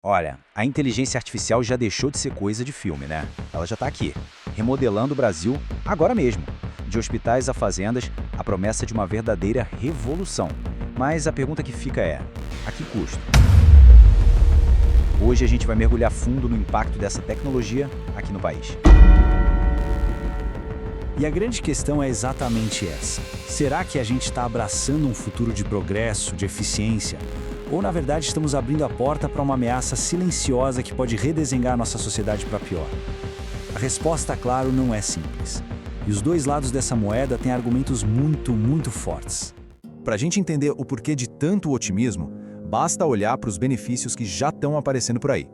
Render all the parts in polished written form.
Olha, a inteligência artificial já deixou de ser coisa de filme, né? Ela já está aqui, remodelando o Brasil agora mesmo. De hospitais a fazendas, a promessa de uma verdadeira revolução. Mas a pergunta que fica é: a que custo? Hoje a gente vai mergulhar fundo no impacto dessa tecnologia aqui no país. E a grande questão é exatamente essa. Será que a gente está abraçando um futuro de progresso, de eficiência? Ou, na verdade, estamos abrindo a porta para uma ameaça silenciosa que pode redesenhar nossa sociedade para pior? A resposta, claro, não é simples. E os dois lados dessa moeda têm argumentos muito fortes. Para a gente entender o porquê de tanto otimismo, basta olhar para os benefícios que já estão aparecendo por aí.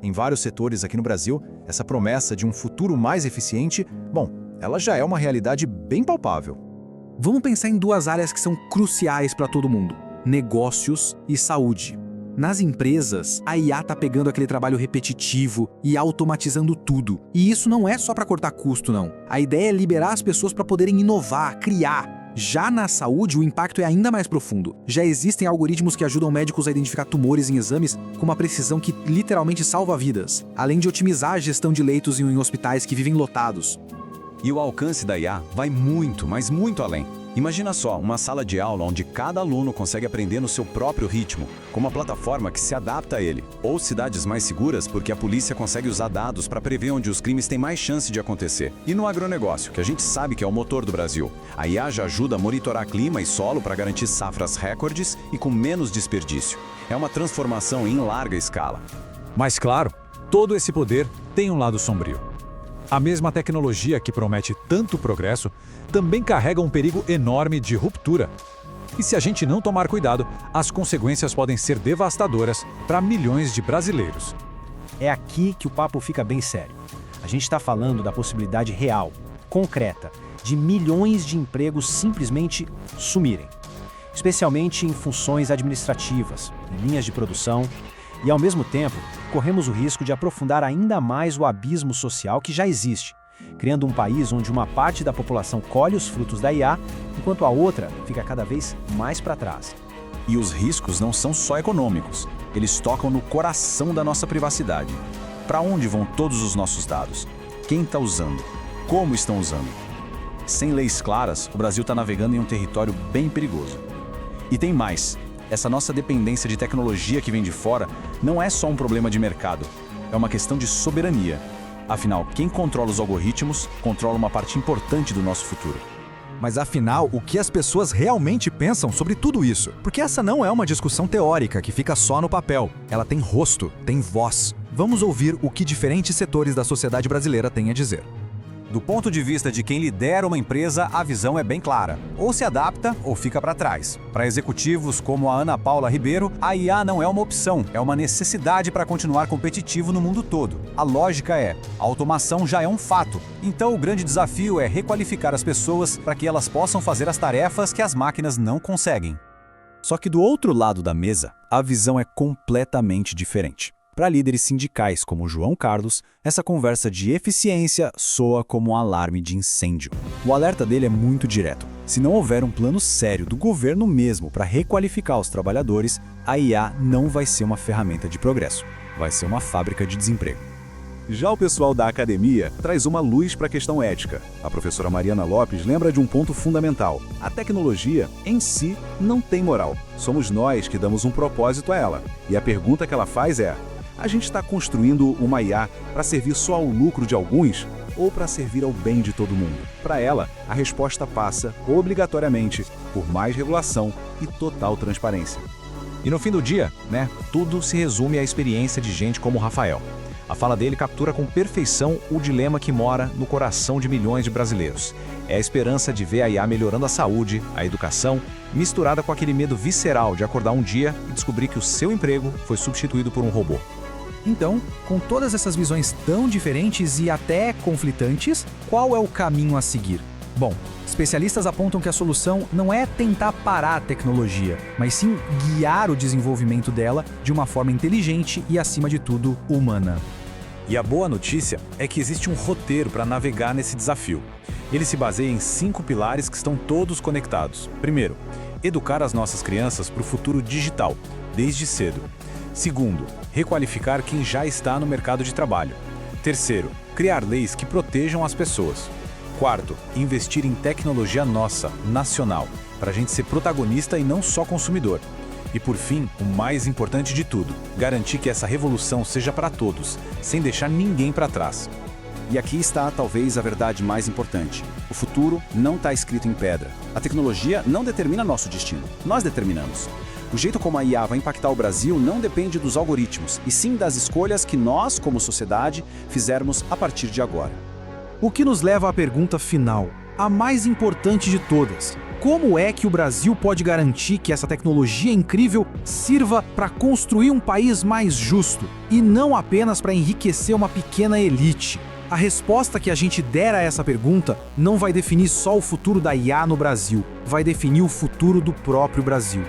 Em vários setores aqui no Brasil, essa promessa de um futuro mais eficiente, ela já é uma realidade bem palpável. Vamos pensar em duas áreas que são cruciais para todo mundo: negócios e saúde. Nas empresas, a IA está pegando aquele trabalho repetitivo e automatizando tudo. E isso não é só para cortar custo, não. A ideia é liberar as pessoas para poderem inovar, criar. Já na saúde, o impacto é ainda mais profundo. Já existem algoritmos que ajudam médicos a identificar tumores em exames com uma precisão que literalmente salva vidas, além de otimizar a gestão de leitos em hospitais que vivem lotados. E o alcance da IA vai muito, mas muito além. Imagina só, uma sala de aula onde cada aluno consegue aprender no seu próprio ritmo, com uma plataforma que se adapta a ele. Ou cidades mais seguras, porque a polícia consegue usar dados para prever onde os crimes têm mais chance de acontecer. E no agronegócio, que a gente sabe que é o motor do Brasil, a IA já ajuda a monitorar clima e solo para garantir safras recordes e com menos desperdício. É uma transformação em larga escala. Mas claro, todo esse poder tem um lado sombrio. A mesma tecnologia que promete tanto progresso também carrega um perigo enorme de ruptura. E se a gente não tomar cuidado, as consequências podem ser devastadoras para milhões de brasileiros. É aqui que o papo fica bem sério. A gente está falando da possibilidade real, concreta, de milhões de empregos simplesmente sumirem. Especialmente em funções administrativas, em linhas de produção. E, ao mesmo tempo, corremos o risco de aprofundar ainda mais o abismo social que já existe, criando um país onde uma parte da população colhe os frutos da IA, enquanto a outra fica cada vez mais para trás. E os riscos não são só econômicos, eles tocam no coração da nossa privacidade. Para onde vão todos os nossos dados? Quem está usando? Como estão usando? Sem leis claras, o Brasil está navegando em um território bem perigoso. E tem mais. Essa nossa dependência de tecnologia que vem de fora não é só um problema de mercado, é uma questão de soberania. Afinal, quem controla os algoritmos, controla uma parte importante do nosso futuro. Mas afinal, o que as pessoas realmente pensam sobre tudo isso? Porque essa não é uma discussão teórica que fica só no papel. Ela tem rosto, tem voz. Vamos ouvir o que diferentes setores da sociedade brasileira têm a dizer. Do ponto de vista de quem lidera uma empresa, a visão é bem clara. Ou se adapta ou fica para trás. Para executivos como a Ana Paula Ribeiro, a IA não é uma opção, é uma necessidade para continuar competitivo no mundo todo. A lógica é: a automação já é um fato. Então o grande desafio é requalificar as pessoas para que elas possam fazer as tarefas que as máquinas não conseguem. Só que do outro lado da mesa, a visão é completamente diferente. Para líderes sindicais como João Carlos, essa conversa de eficiência soa como um alarme de incêndio. O alerta dele é muito direto. Se não houver um plano sério do governo mesmo para requalificar os trabalhadores, a IA não vai ser uma ferramenta de progresso, vai ser uma fábrica de desemprego. Já o pessoal da academia traz uma luz para a questão ética. A professora Mariana Lopes lembra de um ponto fundamental: a tecnologia, em si, não tem moral. Somos nós que damos um propósito a ela. E a pergunta que ela faz é: a gente está construindo uma IA para servir só ao lucro de alguns ou para servir ao bem de todo mundo? Para ela, a resposta passa, obrigatoriamente, por mais regulação e total transparência. E no fim do dia, tudo se resume à experiência de gente como o Rafael. A fala dele captura com perfeição o dilema que mora no coração de milhões de brasileiros. É a esperança de ver a IA melhorando a saúde, a educação, misturada com aquele medo visceral de acordar um dia e descobrir que o seu emprego foi substituído por um robô. Então, com todas essas visões tão diferentes e até conflitantes, qual é o caminho a seguir? Bom, especialistas apontam que a solução não é tentar parar a tecnologia, mas sim guiar o desenvolvimento dela de uma forma inteligente e, acima de tudo, humana. E a boa notícia é que existe um roteiro para navegar nesse desafio. Ele se baseia em 5 pilares que estão todos conectados. Primeiro, educar as nossas crianças para o futuro digital, desde cedo. Segundo, requalificar quem já está no mercado de trabalho. Terceiro, criar leis que protejam as pessoas. Quarto, investir em tecnologia nossa, nacional, para a gente ser protagonista e não só consumidor. E por fim, o mais importante de tudo, garantir que essa revolução seja para todos, sem deixar ninguém para trás. E aqui está talvez a verdade mais importante. O futuro não está escrito em pedra. A tecnologia não determina nosso destino. Nós determinamos. O jeito como a IA vai impactar o Brasil não depende dos algoritmos, e sim das escolhas que nós, como sociedade, fizermos a partir de agora. O que nos leva à pergunta final, a mais importante de todas. Como é que o Brasil pode garantir que essa tecnologia incrível sirva para construir um país mais justo e não apenas para enriquecer uma pequena elite? A resposta que a gente der a essa pergunta não vai definir só o futuro da IA no Brasil, vai definir o futuro do próprio Brasil.